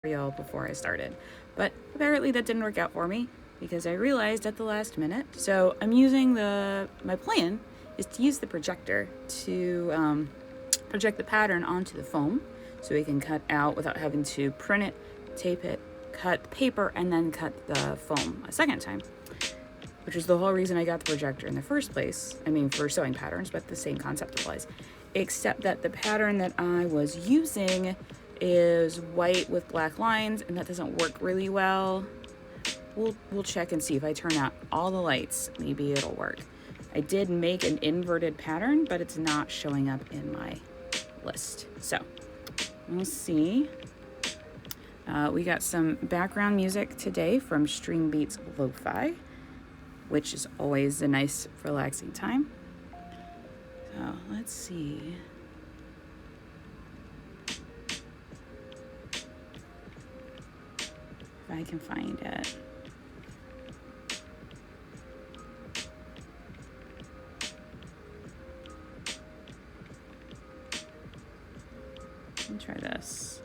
tutorial before I started, but apparently that didn't work out for me because I realized at the last minute. So I'm using my plan is to use the projector to project the pattern onto the foam so we can cut out without having to print it, tape it, cut the paper, and then cut the foam a second time, which is the whole reason I got the projector in the first place. I mean, for sewing patterns, but the same concept applies, except that the pattern that I was using is white with black lines, and that doesn't work really well. We'll check and see if I turn out all the lights, maybe it'll work. I did make an inverted pattern, but it's not showing up in my list. So we'll see. We got some background music today from String Beats Lo-Fi, which is always a nice relaxing time. So let's see. If I can find it. Let me try this.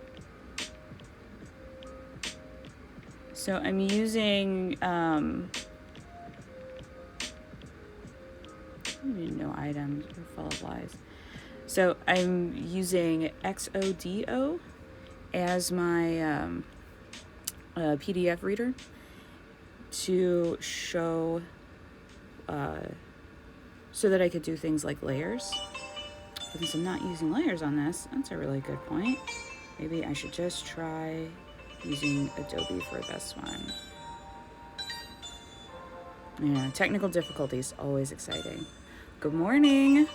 So I'm using no items, we're full of lies. So I'm using XODO as my PDF reader to show so that I could do things like layers. But since I'm not using layers on this, that's a really good point. Maybe I should just try using Adobe for this one. Yeah, technical difficulties, always exciting. Good morning.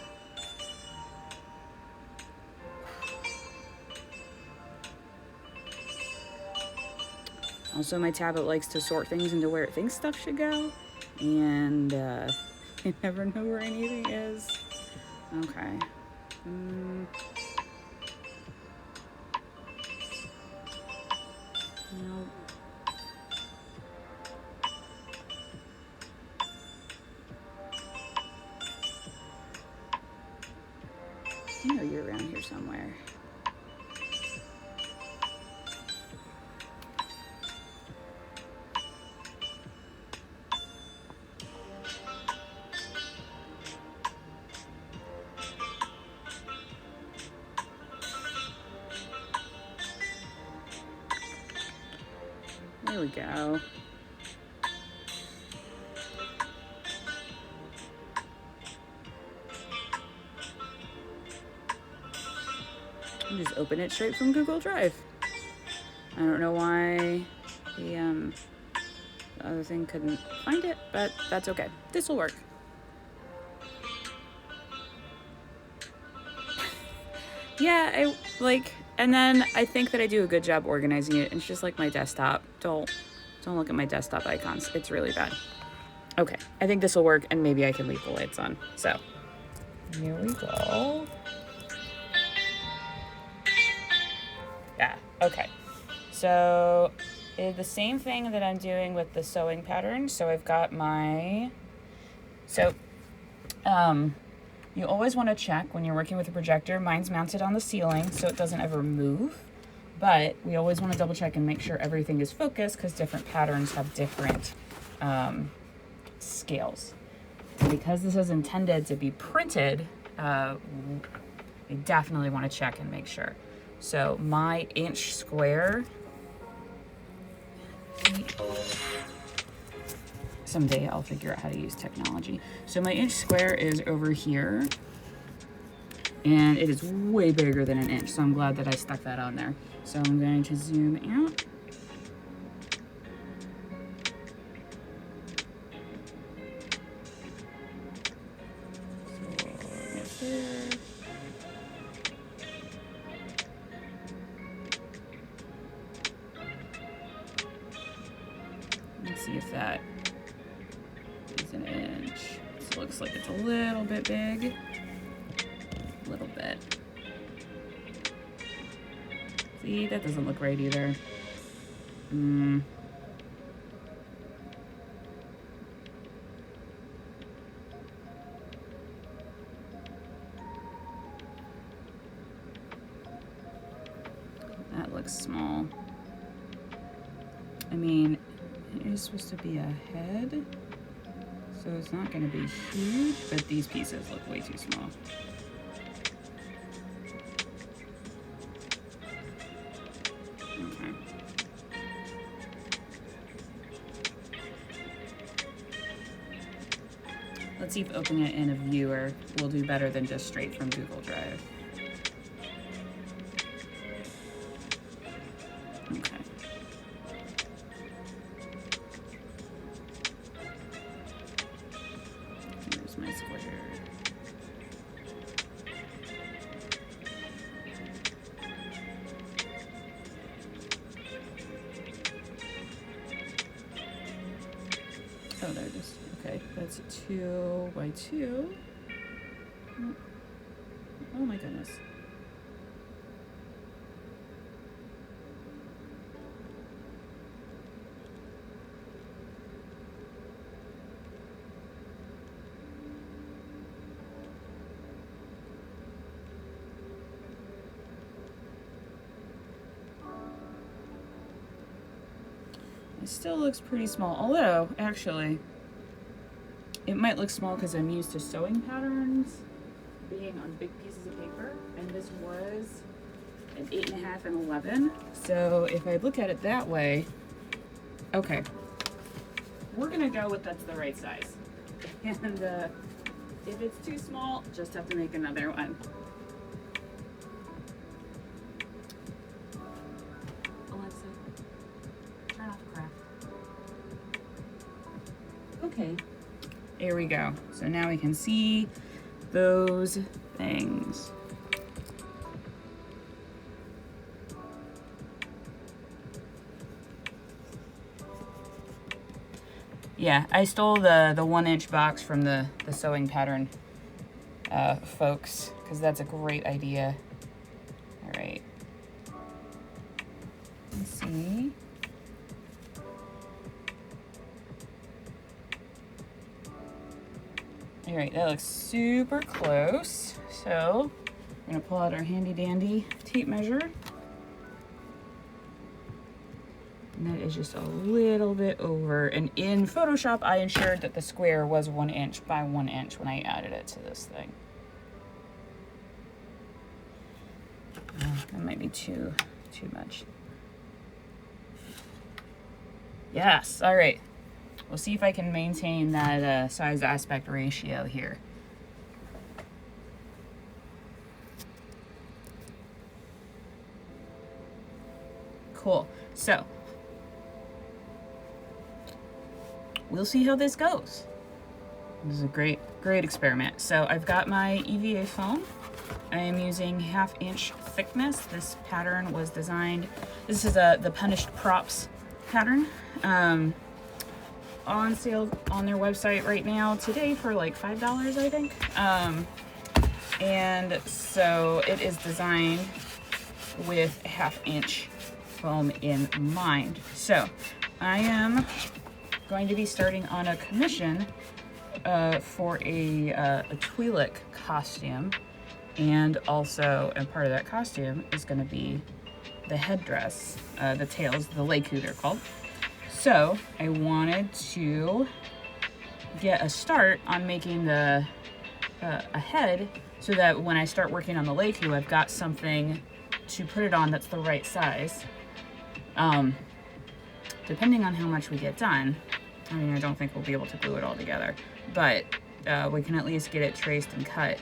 Also, my tablet likes to sort things into where it thinks stuff should go, and I never know where anything is. Okay. Nope. I know you're around here somewhere. There we go. I'll just open it straight from Google Drive. I don't know why the other thing couldn't find it, but that's okay. This will work. Yeah, and then I think that I do a good job organizing it. It's just like my desktop. Don't look at my desktop icons. It's really bad. Okay, I think this will work, and maybe I can leave the lights on. So, here we go. Yeah, okay. So, it's the same thing that I'm doing with the sewing pattern. So I've got you always want to check when you're working with a projector. Mine's mounted on the ceiling, so it doesn't ever move. But we always want to double check and make sure everything is focused because different patterns have different scales. And because this is intended to be printed, we definitely want to check and make sure. So my inch square, someday I'll figure out how to use technology. So my inch square is over here, and it is way bigger than an inch, so I'm glad that I stuck that on there. So I'm going to zoom out. Let's see if that is an inch. This looks like it's a little bit big. A little bit. See, that doesn't look right either. That looks small. I mean, it is supposed to be a head, so it's not going to be huge, but these pieces look way too small. Okay. Let's see if opening it in a viewer will do better than just straight from Google Drive. Okay. Here's my square. Oh, there it is. Okay, that's 2 by 2. Oh my goodness. It still looks pretty small, although actually it might look small because I'm used to sewing patterns being on big pieces of paper, and this was an 8.5 and 11. So if I look at it that way, okay, we're gonna go with that's the right size. And if it's too small, just have to make another one. Alexa, turn off craft. Okay, here we go. So now we can see those things. Yeah, I stole the 1-inch box from the sewing pattern folks, because that's a great idea. All right. Let's see. All right, that looks super close. So we're gonna pull out our handy dandy tape measure. And that is just a little bit over. And in Photoshop, I ensured that the square was 1 inch by 1 inch when I added it to this thing. That might be too much. Yes, all right. We'll see if I can maintain that size aspect ratio here. Cool. So we'll see how this goes. This is a great experiment. So I've got my EVA foam. I am using 1/2 inch thickness. This pattern was designed, this is the Punished Props pattern. On sale on their website right now today for like $5, I think. And so it is designed with 1/2 inch foam in mind. So I am going to be starting on a commission for a Twi'lek costume, and also, and part of that costume is going to be the headdress, the tails, the Leiku they're called. So I wanted to get a start on making a head, so that when I start working on the Leiku, I've got something to put it on that's the right size. Depending on how much we get done, I mean, I don't think we'll be able to glue it all together, but we can at least get it traced and cut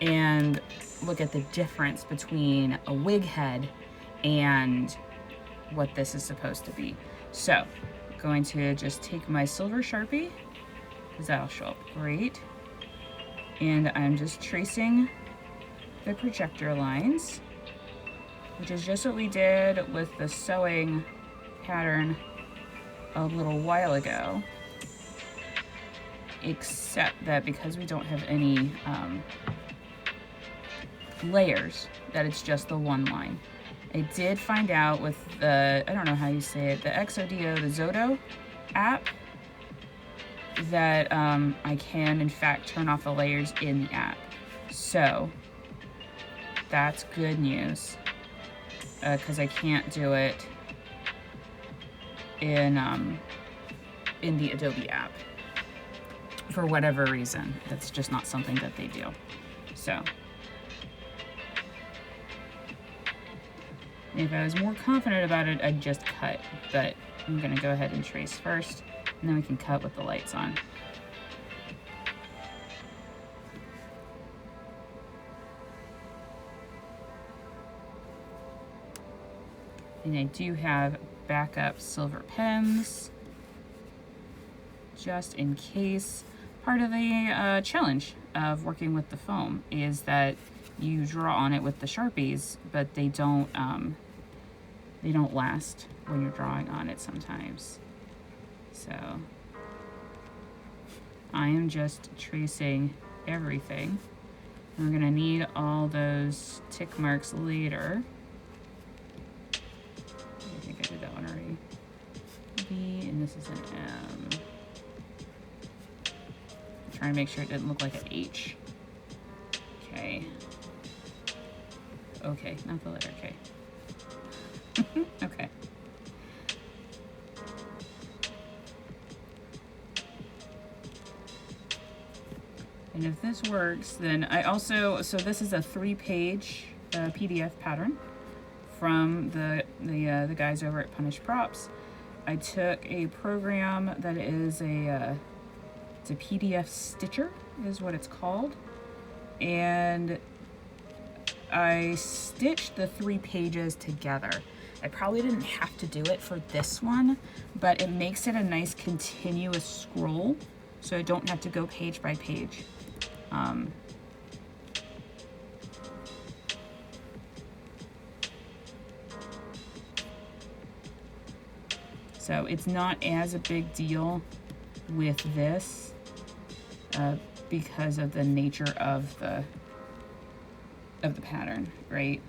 and look at the difference between a wig head and what this is supposed to be. So I'm going to just take my silver Sharpie, because that'll show up great, and I'm just tracing the projector lines, which is just what we did with the sewing pattern a little while ago, except that because we don't have any layers, that it's just the one line. I did find out with the, I don't know how you say it, the Exodio, the Zodo app, that I can in fact turn off the layers in the app. So that's good news, because I can't do it in the Adobe app. For whatever reason, that's just not something that they do. So if I was more confident about it, I'd just cut, but I'm gonna go ahead and trace first, and then we can cut with the lights on. And I do have backup silver pens, just in case. Part of the challenge of working with the foam is that you draw on it with the Sharpies, but they don't last when you're drawing on it sometimes. So I am just tracing everything. I'm gonna need all those tick marks later. I think I did that one already. B, and this is an M. Trying to make sure it didn't look like an H. Okay. Okay, not the letter K. Okay. And if this works, then I also, so this is a 3-page PDF pattern from the guys over at Punish Props. I took a program that is it's a PDF stitcher is what it's called, and I stitched the 3 pages together. I probably didn't have to do it for this one, but it makes it a nice continuous scroll, so I don't have to go page by page. So it's not as a big deal with this because of the nature of the pattern, right?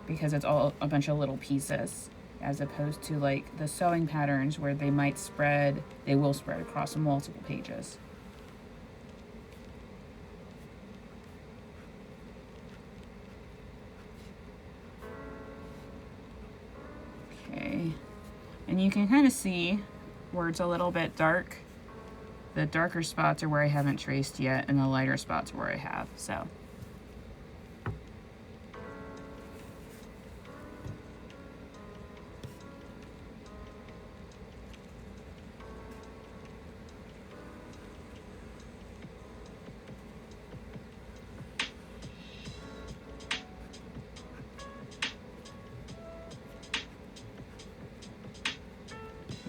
Because it's all a bunch of little pieces, as opposed to like the sewing patterns where they will spread across multiple pages. Okay, and you can kind of see where it's a little bit dark. The darker spots are where I haven't traced yet, and the lighter spots are where I have, so.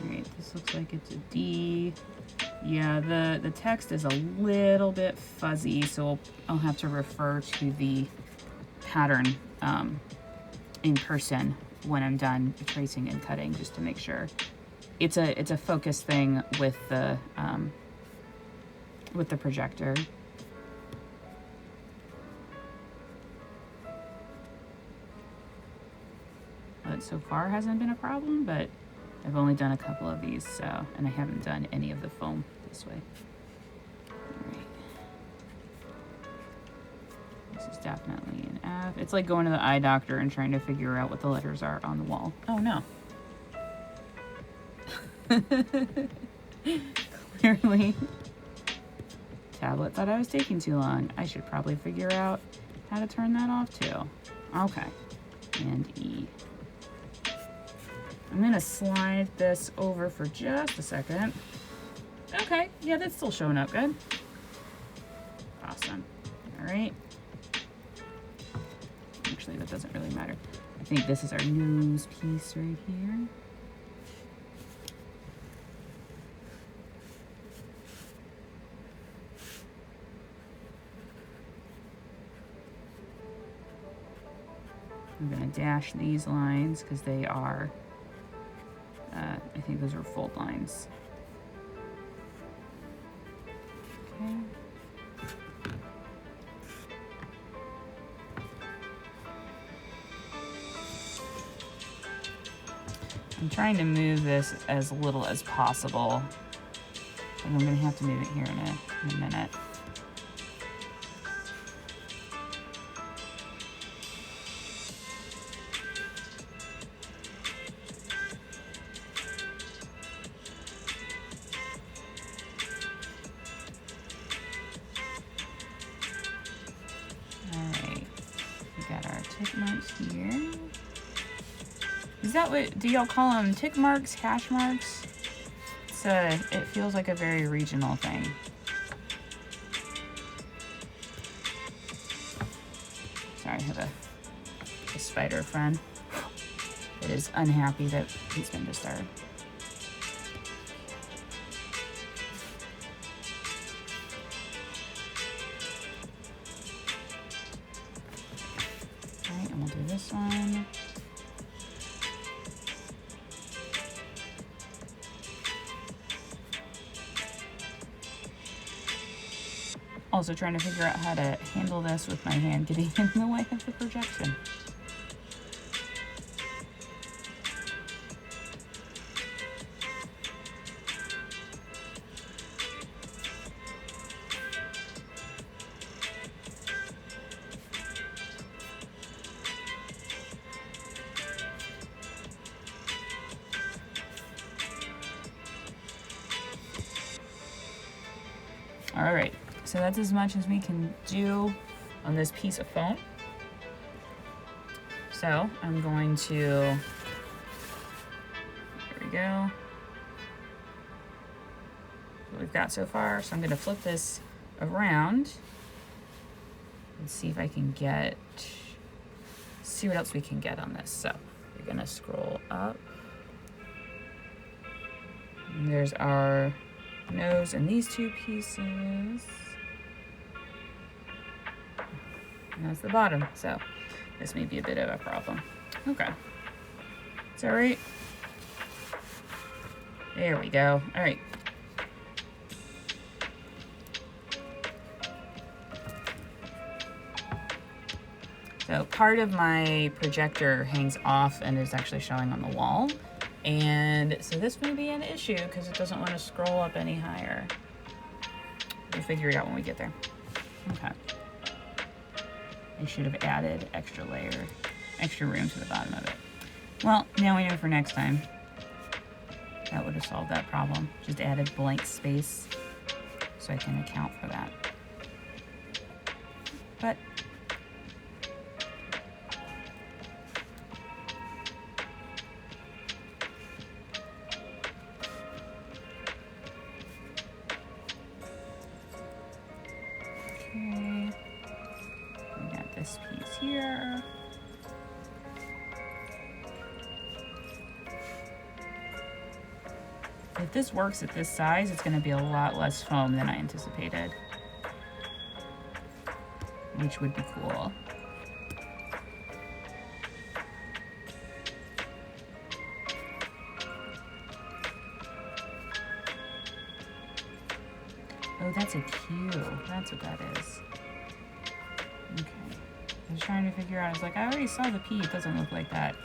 Alright, this looks like it's a D. Yeah, the text is a little bit fuzzy, so I'll have to refer to the pattern in person when I'm done tracing and cutting, just to make sure. It's a focus thing with the projector. But so far hasn't been a problem, but I've only done a couple of these, so, and I haven't done any of the foam this way. All right. This is definitely an F. It's like going to the eye doctor and trying to figure out what the letters are on the wall. Oh no. Clearly, tablet thought I was taking too long. I should probably figure out how to turn that off too. Okay, and E. I'm gonna slide this over for just a second. Okay, yeah, that's still showing up good. Awesome. All right. Actually, that doesn't really matter. I think this is our nose piece right here. I'm gonna dash these lines because they are I think those are fold lines. Okay. I'm trying to move this as little as possible. And I'm gonna have to move it here in a minute. here. Is that what, do y'all call them tick marks, hash marks? It feels like a very regional thing. Sorry, I have a spider friend that is unhappy that he's been disturbed. Alright, and we'll do this one. Also trying to figure out how to handle this with my hand getting in the way of the projection. All right. So that's as much as we can do on this piece of foam. So I'm going to, there we go. What we've got so far. So I'm going to flip this around and see if I can see what else we can get on this. So we're going to scroll up. And there's our nose and these two pieces. And that's the bottom, so this may be a bit of a problem. Okay. Is that right? There we go. All right. So part of my projector hangs off and is actually showing on the wall. And so this may be an issue because it doesn't want to scroll up any higher. We'll figure it out when we get there. Okay. I should have added extra room to the bottom of it. Well, now we know for next time. That would have solved that problem. Just added blank space so I can account for that. But okay. We got this piece here. If this works at this size, it's going to be a lot less foam than I anticipated, which would be cool. Oh, that's a Q. That's what that is. Okay. I was trying to figure out, I was like, I already saw the P. It doesn't look like that.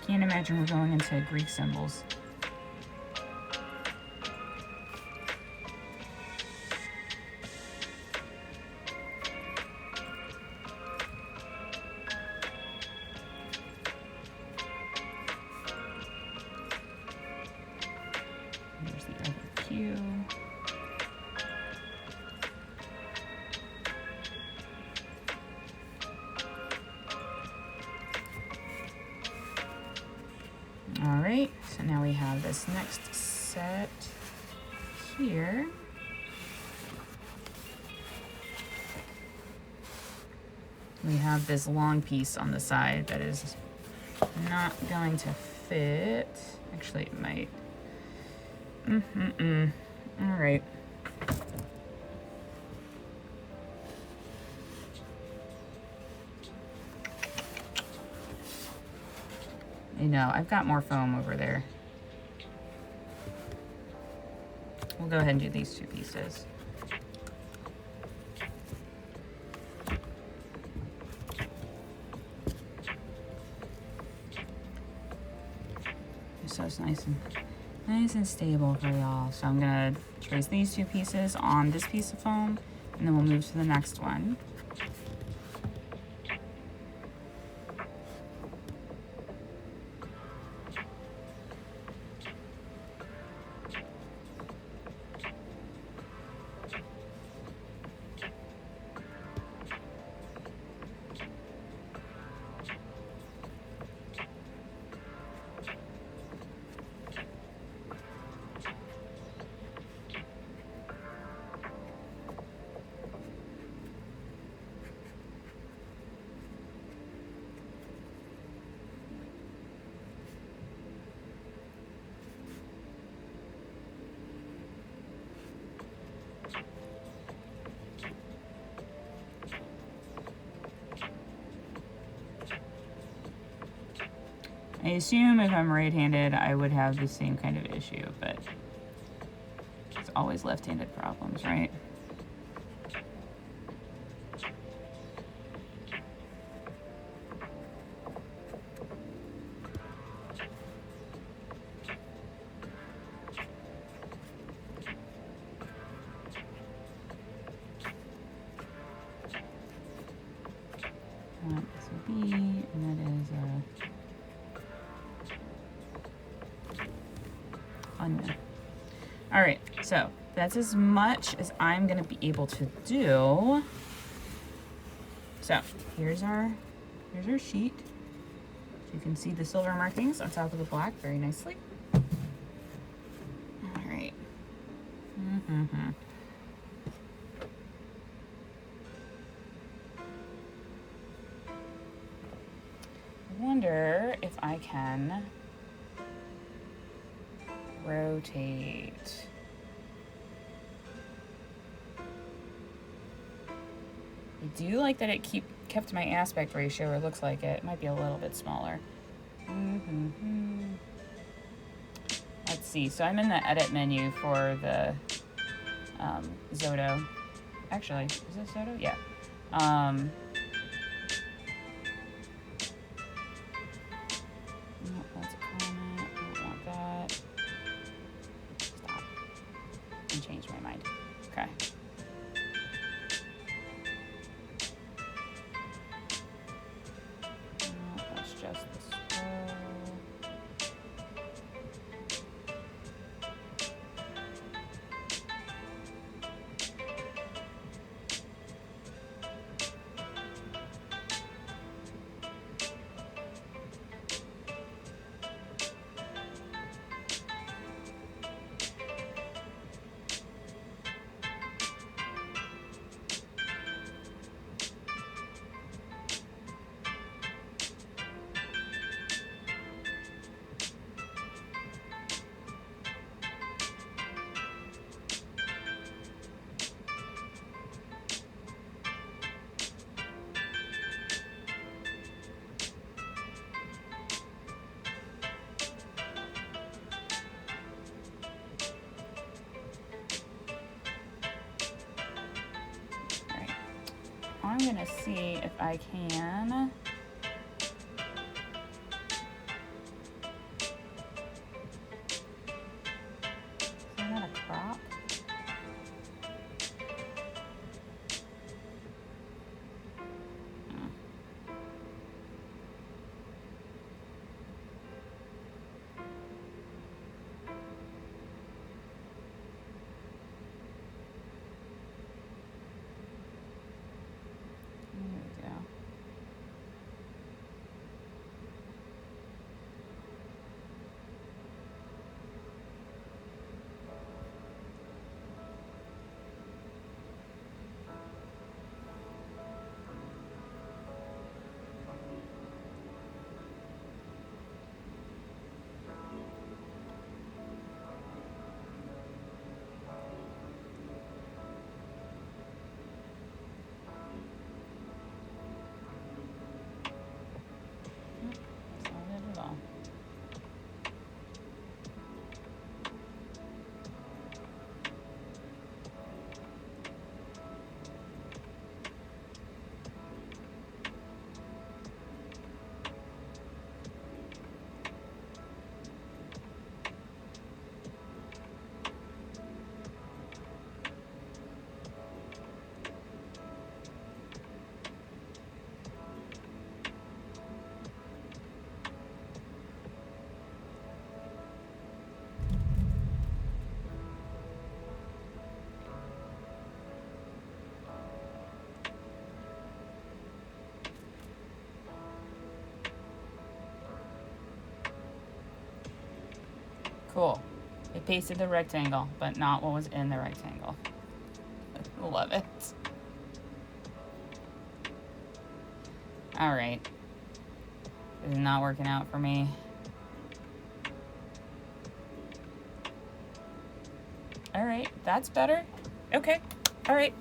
Can't imagine we're going into Greek symbols. There's the other Q. All right, so now we have this next set here. We have this long piece on the side that is not going to fit. Actually, it might. All right. I know, I've got more foam over there. We'll go ahead and do these two pieces. So it's nice and stable for y'all. So I'm gonna trace these two pieces on this piece of foam, and then we'll move to the next one. I assume if I'm right-handed, I would have the same kind of issue, but it's always left-handed problems, right? This will be, and that is unknown. All right, so that's as much as I'm gonna be able to do. So here's our sheet. You can see the silver markings on top of the black very nicely. All right. I wonder if I can rotate. I do like that it kept my aspect ratio, or it looks like it. It might be a little bit smaller. Let's see, so I'm in the edit menu for the Zoto. Actually, is this Zoto? Yeah. No, that's a comment. I don't want that. Stop. And change my mind. Okay. No, that's just the scroll. I'm gonna see if I can is that a crop? Cool. It pasted the rectangle, but not what was in the rectangle. Love it. All right. This is not working out for me. All right, that's better. Okay, all right.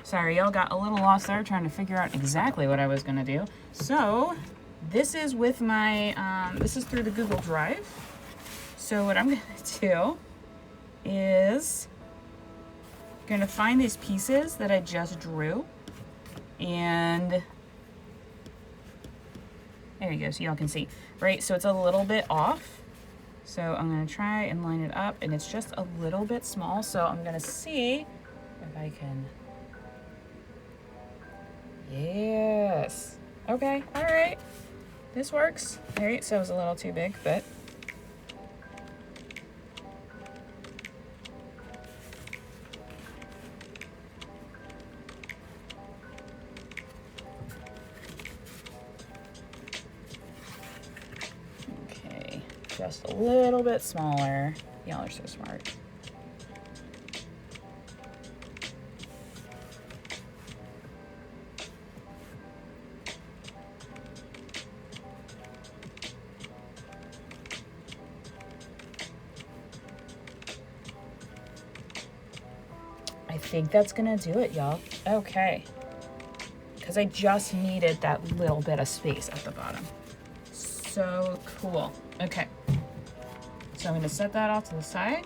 Sorry, y'all got a little lost there trying to figure out exactly what I was gonna do. So, this is with my, this is through the Google Drive. So what I'm gonna do is gonna find these pieces that I just drew, and there you go, so y'all can see, right? So it's a little bit off. So I'm gonna try and line it up, and it's just a little bit small. So I'm gonna see if I can, yes. Okay, all right, this works. All right, so it was a little too big, but just a little bit smaller. Y'all are so smart. I think that's gonna do it, y'all. Okay. Because I just needed that little bit of space at the bottom. So cool. Okay. So I'm going to set that off to the side.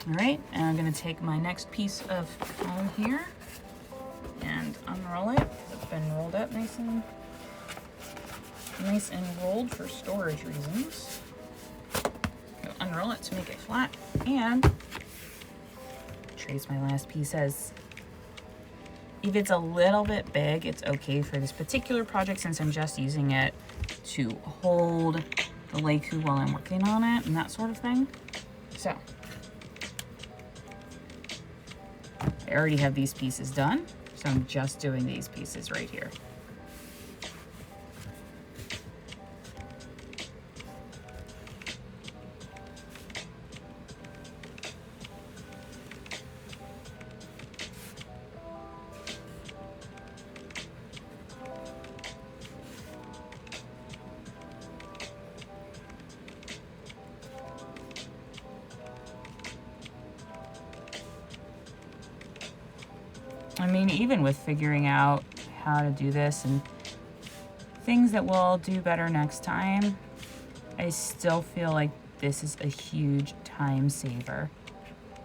All right, and I'm going to take my next piece of foam here and unroll it. It's been rolled up nice and rolled for storage reasons. Unroll it to make it flat and trace my last pieces. If it's a little bit big, it's okay for this particular project since I'm just using it to hold the Leicu while I'm working on it and that sort of thing. So I already have these pieces done, so I'm just doing these pieces right here. I mean, even with figuring out how to do this and things that we'll do better next time, I still feel like this is a huge time saver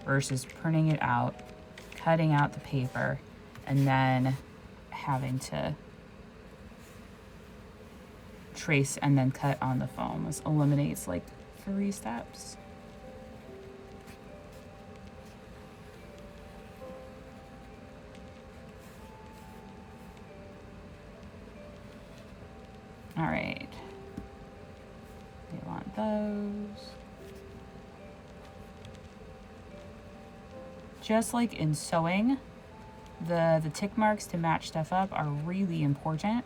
versus printing it out, cutting out the paper, and then having to trace and then cut on the foam. This eliminates like 3 steps. All right, we want those. Just like in sewing, the tick marks to match stuff up are really important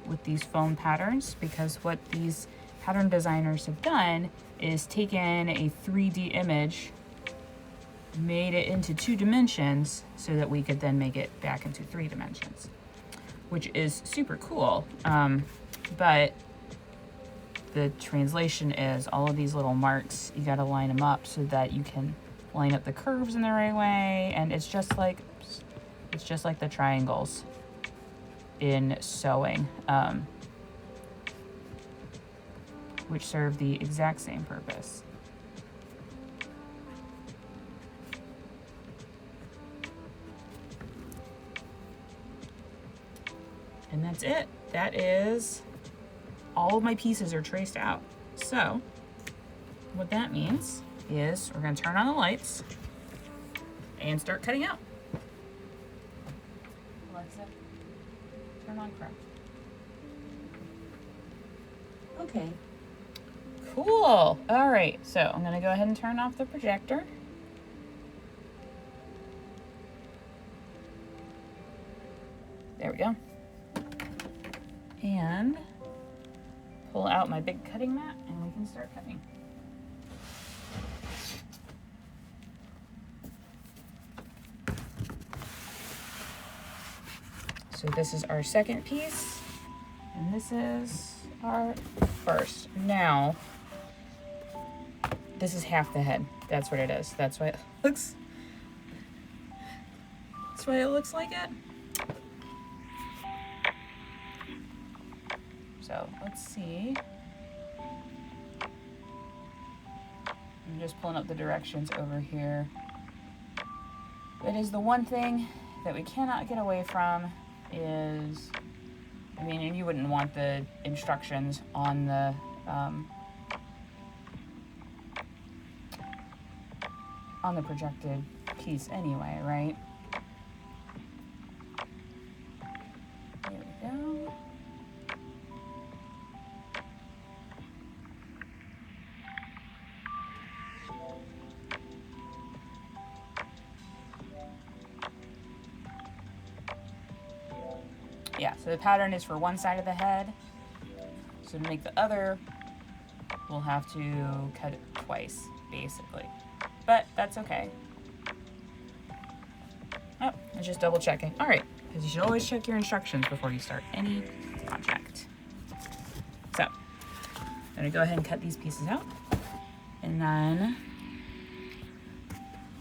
with these foam patterns, because what these pattern designers have done is taken a 3D image, made it into 2 dimensions so that we could then make it back into 3 dimensions, which is super cool. But the translation is all of these little marks, you gotta line them up so that you can line up the curves in the right way. And it's just like the triangles in sewing, which serve the exact same purpose. And that's it. That is all of my pieces are traced out. So what that means is we're going to turn on the lights and start cutting out. Alexa, turn on craft. Okay. Cool. All right, so I'm going to go ahead and turn off the projector. There we go. And pull out my big cutting mat and we can start cutting. So this is our second piece and this is our first. Now, this is half the head. That's what it is. That's why it looks like it. So let's see. I'm just pulling up the directions over here. It is the one thing that we cannot get away from is, I mean, and you wouldn't want the instructions on the projected piece anyway, right? There we go. Yeah, so the pattern is for one side of the head. So to make the other, we'll have to cut it twice, basically. But that's okay. Oh, I'm just double checking. All right, because you should always check your instructions before you start any project. So I'm gonna go ahead and cut these pieces out, and then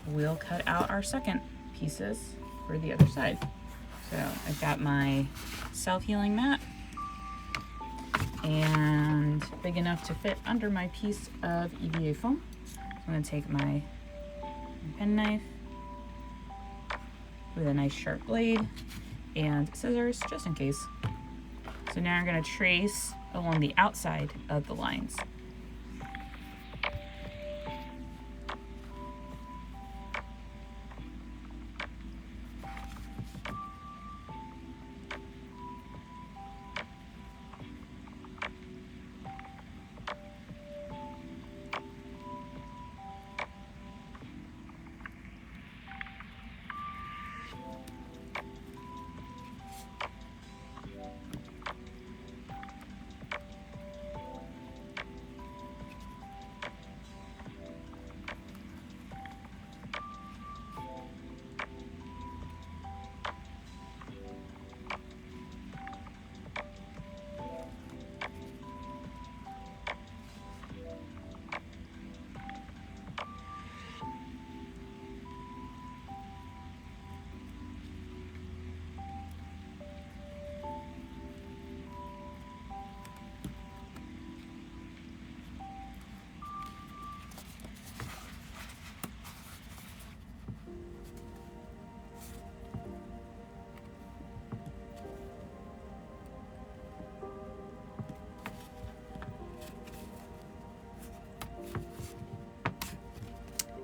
we'll cut out our second pieces for the other side. So I've got my self-healing mat and big enough to fit under my piece of EVA foam. So I'm gonna take my pen knife with a nice sharp blade and scissors just in case. So now I'm gonna trace along the outside of the lines.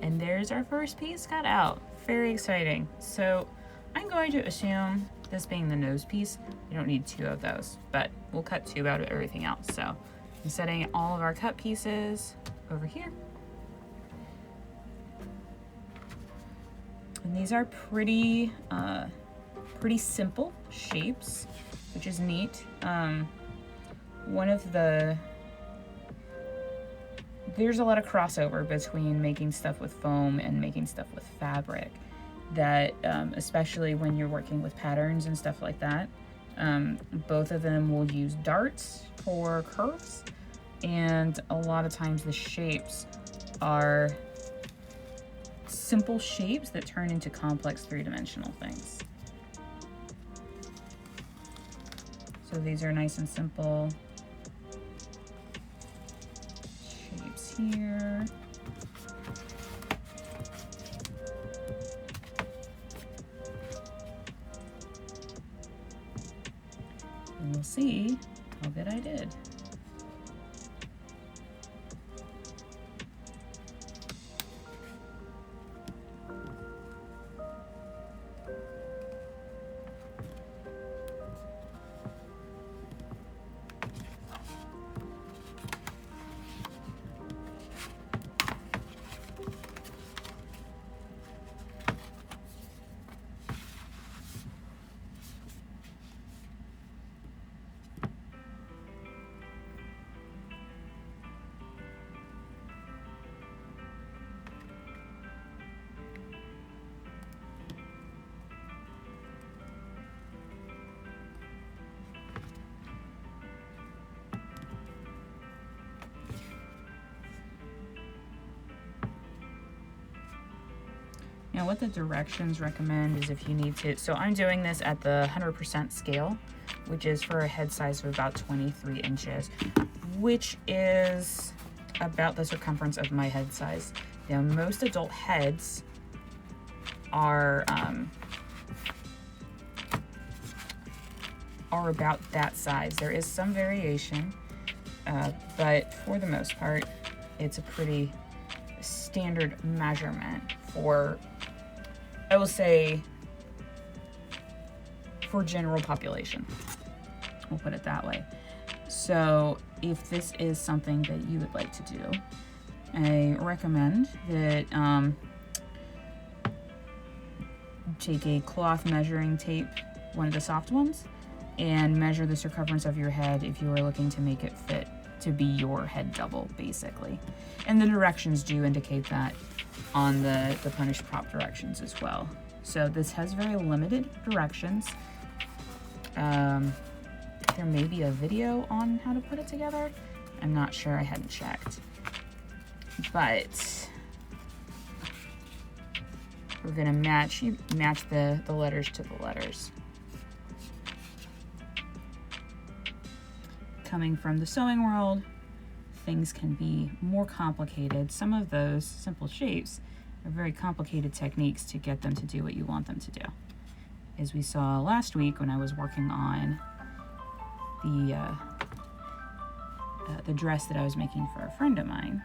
And there's our first piece cut out. Very exciting. So I'm going to assume, this being the nose piece, we don't need two of those, but we'll cut two out of everything else. So I'm setting all of our cut pieces over here. And these are pretty simple shapes, which is neat. There's a lot of crossover between making stuff with foam and making stuff with fabric that, especially when you're working with patterns and stuff like that, both of them will use darts for curves, and a lot of times the shapes are simple shapes that turn into complex three-dimensional things. So these are nice and simple shapes here. And we'll see how good I did. Now what the directions recommend is if you need to, so I'm doing this at the 100% scale, which is for a head size of about 23 inches, which is about the circumference of my head size. Now most adult heads are about that size. There is some variation, but for the most part, it's a pretty standard measurement for, I will say, for general population. We'll put it that way. So if this is something that you would like to do, I recommend that take a cloth measuring tape, one of the soft ones, and measure the circumference of your head if you are looking to make it fit to be your head double, basically. And the directions do indicate that on the punished prop directions as well. So this has very limited directions. There may be a video on how to put it together. I'm not sure, I hadn't checked. But we're gonna match the letters to the letters. Coming from the sewing world, things can be more complicated. Some of those simple shapes are very complicated techniques to get them to do what you want them to do. As we saw last week when I was working on the dress that I was making for a friend of mine.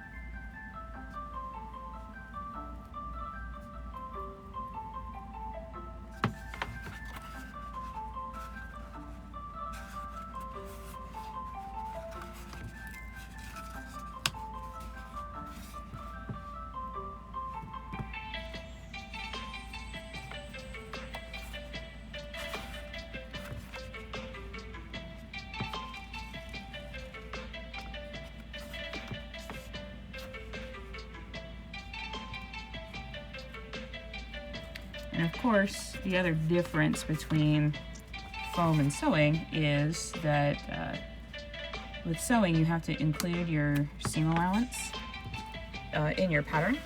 And of course, the other difference between foam and sewing is that with sewing, you have to include your seam allowance in your pattern,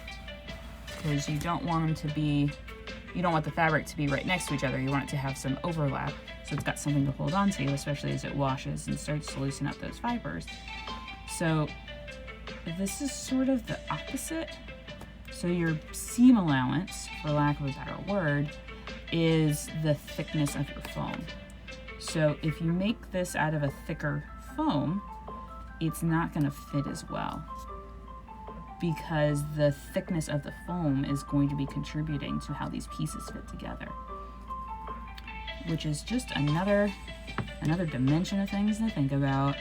because you don't want them to be, you don't want the fabric to be right next to each other. You want it to have some overlap, so it's got something to hold on to, especially as it washes and starts to loosen up those fibers. So this is sort of the opposite. So your seam allowance, for lack of a better word, is the thickness of your foam. So if you make this out of a thicker foam, it's not going to fit as well, because the thickness of the foam is going to be contributing to how these pieces fit together, which is just another dimension of things to think about.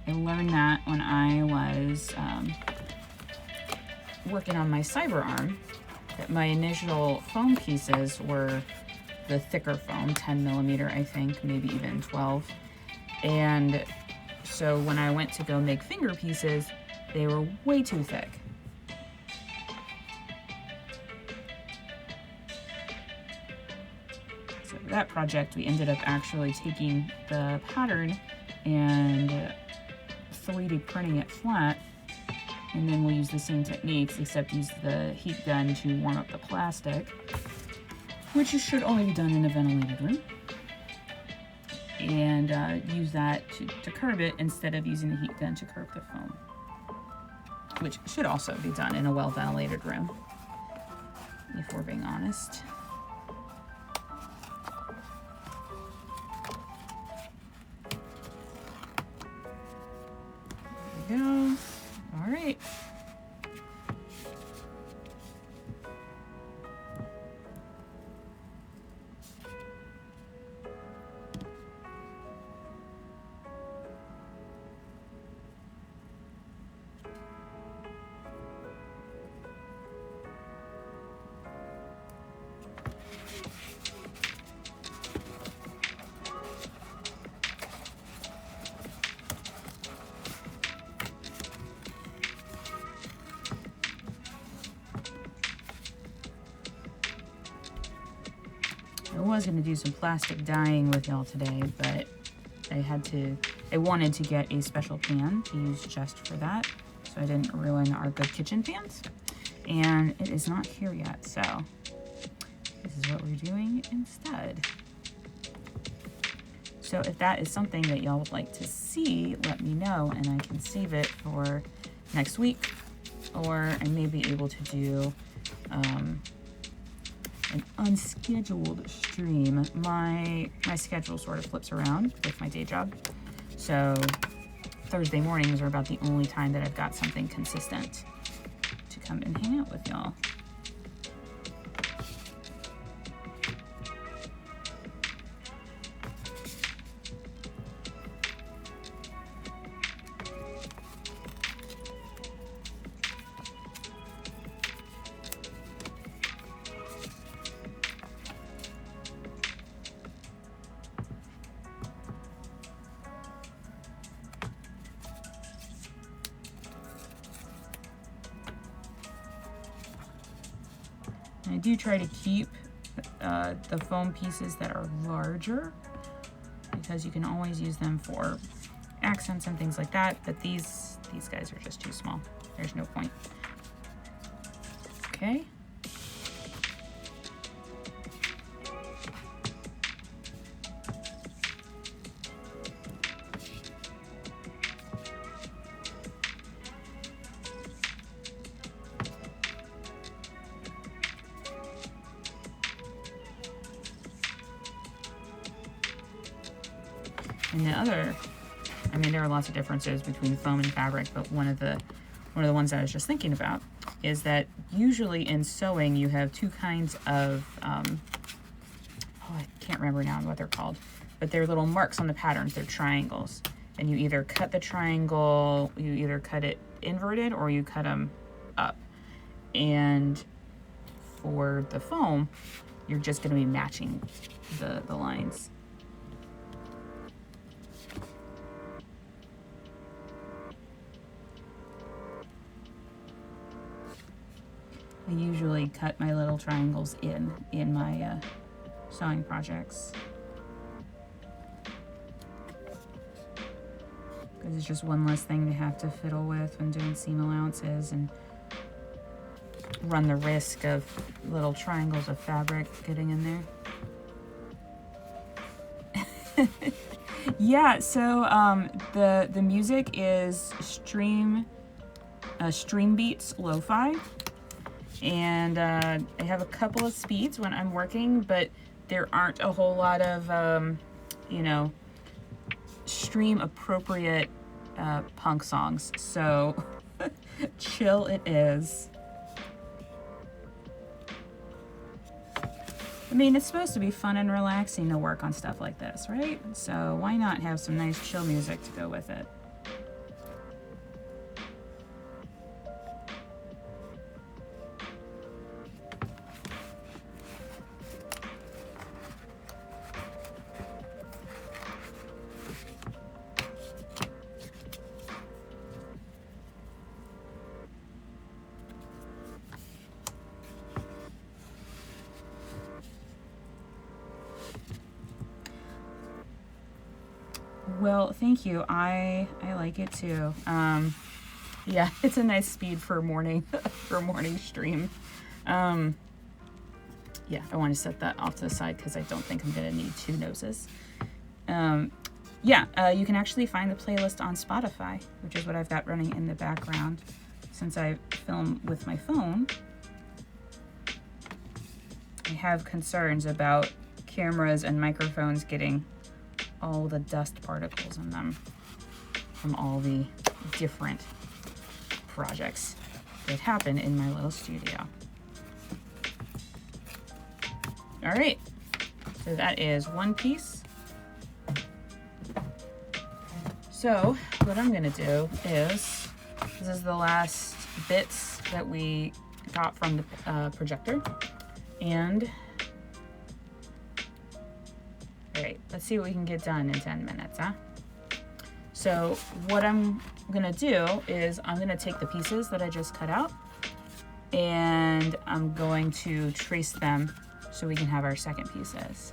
I learned that when I was working on my cyber arm, that my initial foam pieces were the thicker foam, 10 millimeter, I think, maybe even 12. And so when I went to go make finger pieces, they were way too thick. So for that project, we ended up actually taking the pattern and 3D printing it flat, and then we'll use the same techniques, except use the heat gun to warm up the plastic, which should only be done in a ventilated room, and use that to curve it instead of using the heat gun to curve the foam, which should also be done in a well-ventilated room, if we're being honest. There we go. All right. I was going to do some plastic dyeing with y'all today, but I wanted to get a special pan to use just for that, so I didn't ruin our good kitchen pans. and it is not here yet, so this is what we're doing instead. So if that is something that y'all would like to see, let me know, and I can save it for next week, or I may be able to do an unscheduled stream. My schedule sort of flips around with my day job, so Thursday mornings are about the only time that I've got something consistent to come and hang out with y'all. I do try to keep the foam pieces that are larger, because you can always use them for accents and things like that, but these guys are just too small. There's no point. Okay. And the other, I mean, there are lots of differences between foam and fabric, but one of the ones I was just thinking about is that usually in sewing you have two kinds of, oh, I can't remember now what they're called, but they're little marks on the patterns. They're triangles, and you either cut the triangle, you either cut it inverted or you cut them up. And for the foam, you're just going to be matching the lines. I usually cut my little triangles in my sewing projects, because it's just one less thing to have to fiddle with when doing seam allowances and run the risk of little triangles of fabric getting in there. Yeah, so the music is Stream Beats Lo-Fi. And I have a couple of speeds when I'm working, but there aren't a whole lot of, you know, stream appropriate punk songs. So chill it is. I mean, it's supposed to be fun and relaxing to work on stuff like this, right? So why not have some nice chill music to go with it? Well, thank you. I like it too. Yeah, it's a nice speed for morning for a morning stream. Yeah, I want to set that off to the side because I don't think I'm gonna need two noses. Yeah, you can actually find the playlist on Spotify, which is what I've got running in the background since I film with my phone. I have concerns about cameras and microphones getting all the dust particles in them from all the different projects that happen in my little studio. All right, so that is one piece. So what I'm gonna do is, this is the last bits that we got from the projector, and all right, let's see what we can get done in 10 minutes, huh? So what I'm gonna do is I'm gonna take the pieces that I just cut out and I'm going to trace them so we can have our second pieces.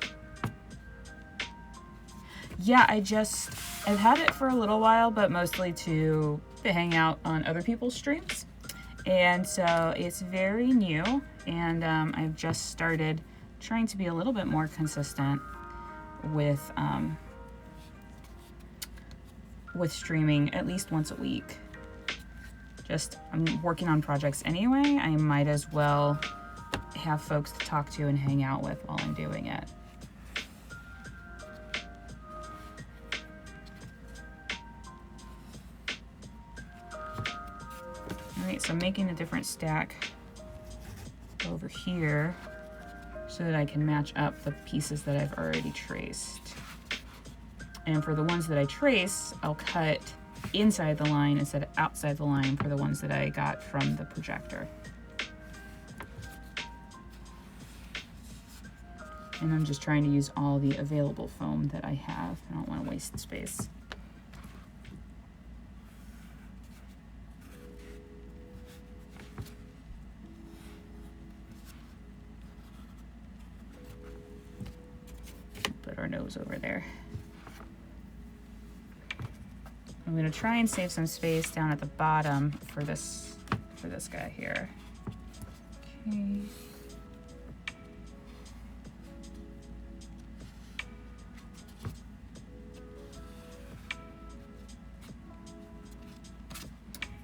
Yeah, I've had it for a little while, but mostly to hang out on other people's streams. And so it's very new, and I've just started trying to be a little bit more consistent with streaming at least once a week. Just, I'm working on projects anyway. I might as well have folks to talk to and hang out with while I'm doing it. All right, so I'm making a different stack over here so that I can match up the pieces that I've already traced. And for the ones that I trace, I'll cut inside the line instead of outside the line for the ones that I got from the projector. And I'm just trying to use all the available foam that I have. I don't want to waste space. Put our nose over there. I'm going to try and save some space down at the bottom for this guy here. Okay.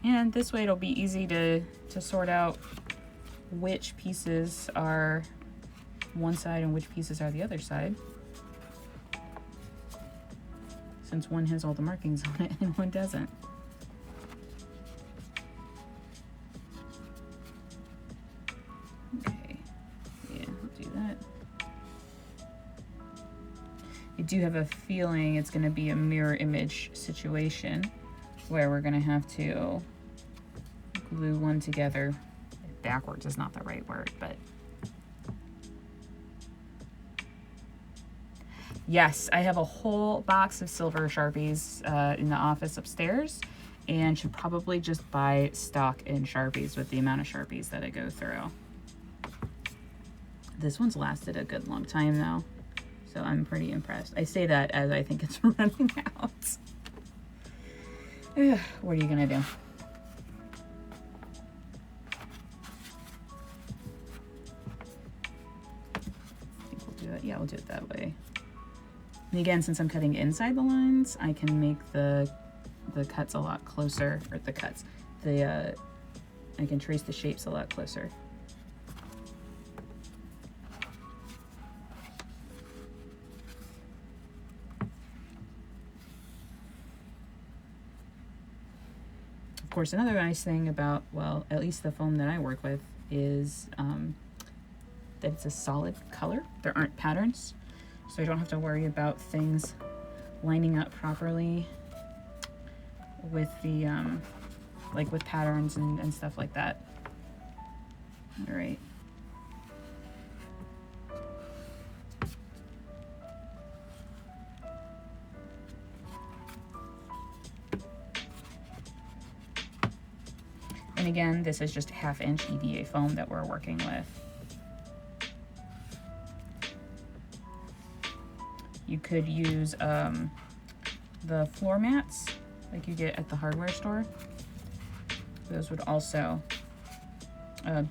And this way it'll be easy to sort out which pieces are one side and which pieces are the other side, since one has all the markings on it and one doesn't. Okay, yeah, I'll do that. I do have a feeling it's going to be a mirror image situation where we're going to have to glue one together. Backwards is not the right word, but yes, I have a whole box of silver Sharpies in the office upstairs, and should probably just buy stock in Sharpies with the amount of Sharpies that I go through. This one's lasted a good long time though, so I'm pretty impressed. I say that as I think it's running out. Ugh, what are you gonna do? I think we'll do it. Yeah, we'll do it that way. And again, since I'm cutting inside the lines, I can make the cuts a lot closer, or the cuts, I can trace the shapes a lot closer. Of course, another nice thing about, well, at least the foam that I work with is that it's a solid color. There aren't patterns, so I don't have to worry about things lining up properly with the, like with patterns and stuff like that. All right. And again, this is just 1/2 inch EVA foam that we're working with. You could use the floor mats like you get at the hardware store. Those would also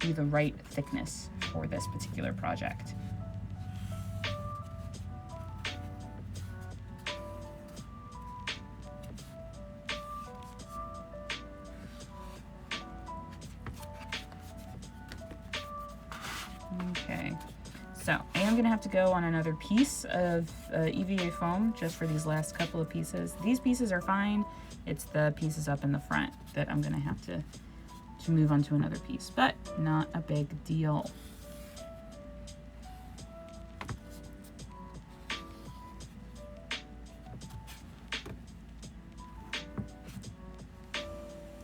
be the right thickness for this particular project. Okay, so I am gonna have to go on another piece of EVA foam just for these last couple of pieces. These pieces are fine. It's the pieces up in the front that I'm gonna have to move on to another piece, but not a big deal.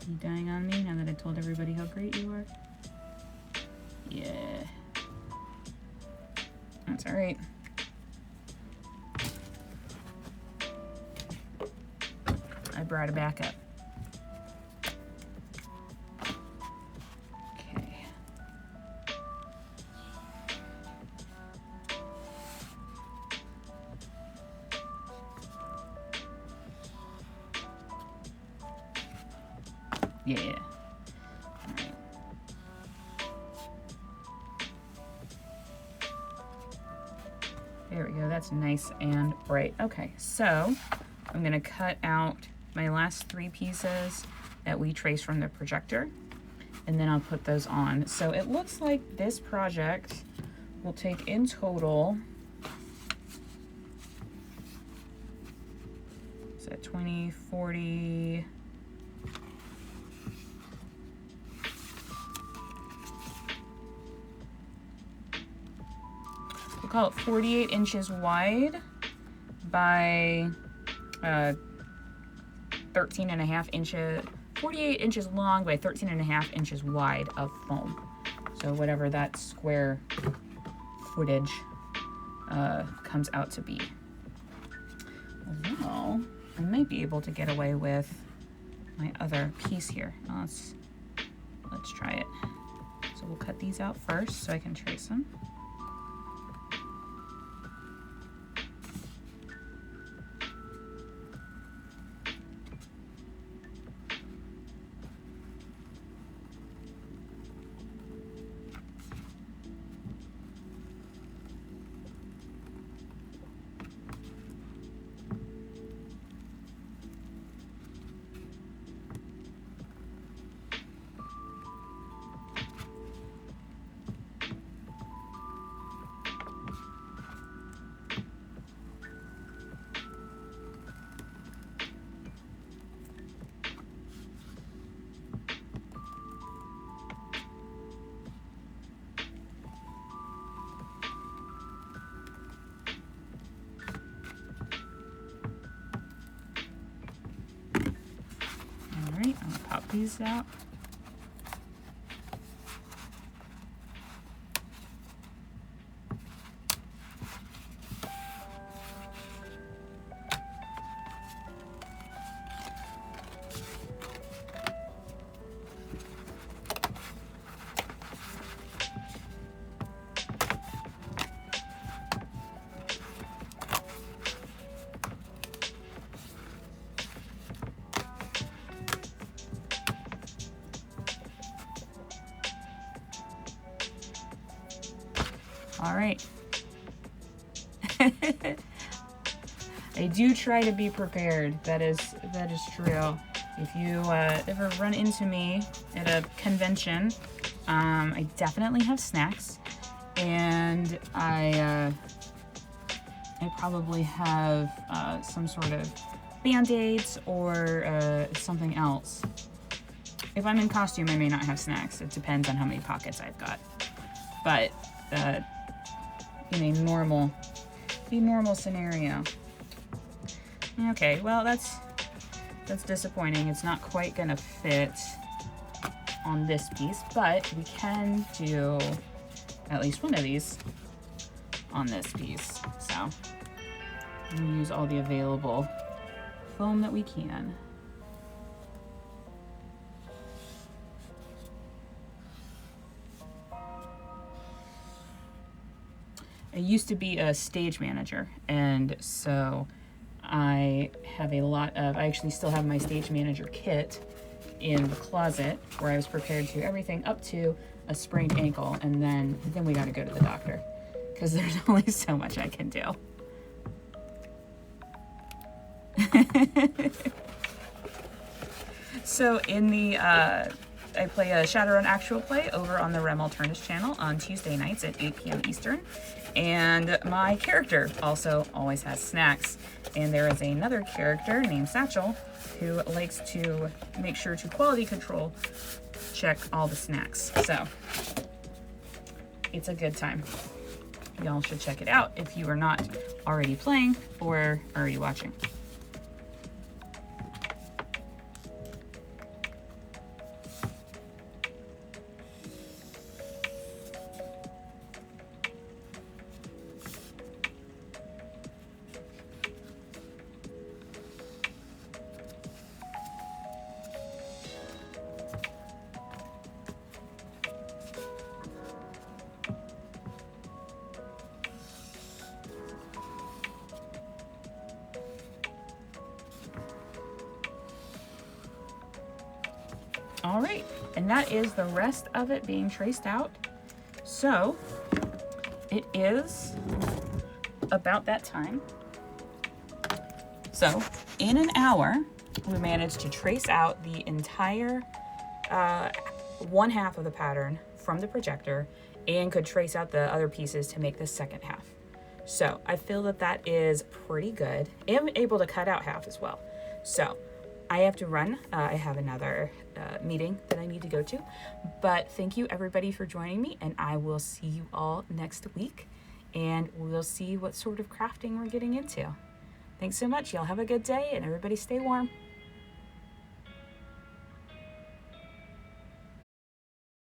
You dying on me now that I told everybody how great you are? Yeah. That's all right. I brought it back up. Okay. Yeah. All right. There we go, that's nice and bright. Okay, so I'm gonna cut out my last 3 pieces that we traced from the projector, and then I'll put those on. So it looks like this project will take in total, is that 20, 40, we'll call it 48 inches wide by 13.5 inches, 48 inches long by 13.5 inches wide of foam. So whatever that square footage comes out to be. Although I might be able to get away with my other piece here. Let's try it. So we'll cut these out first so I can trace them. Alright, I'll pop these out. All right. I do try to be prepared. That is true. If you ever run into me at a convention, I definitely have snacks, and I probably have some sort of Band-Aids or something else. If I'm in costume, I may not have snacks. It depends on how many pockets I've got. But in a normal scenario. Okay, well that's disappointing. It's not quite gonna fit on this piece, but we can do at least one of these on this piece. So I'm gonna use all the available foam that we can. I used to be a stage manager, and so I have a lot of, I actually still have my stage manager kit in the closet where I was prepared to everything up to a sprained ankle, and then we got to go to the doctor because there's only so much I can do. So in the I play a Shadowrun actual play over on the Rem Alternus channel on Tuesday nights at 8 p.m. Eastern. And my character also always has snacks. And there is another character named Satchel who likes to make sure to quality control check all the snacks. So it's a good time. Y'all should check it out if you are not already playing or already watching. All right, and that is the rest of it being traced out. So it is about that time. So in an hour, we managed to trace out the entire one half of the pattern from the projector and could trace out the other pieces to make the second half. So I feel that that is pretty good. I'm able to cut out half as well. So I have to run. I have another meeting that I need to go to. But thank you everybody for joining me, and I will see you all next week, and we'll see what sort of crafting we're getting into. Thanks so much. Y'all have a good day, and everybody stay warm.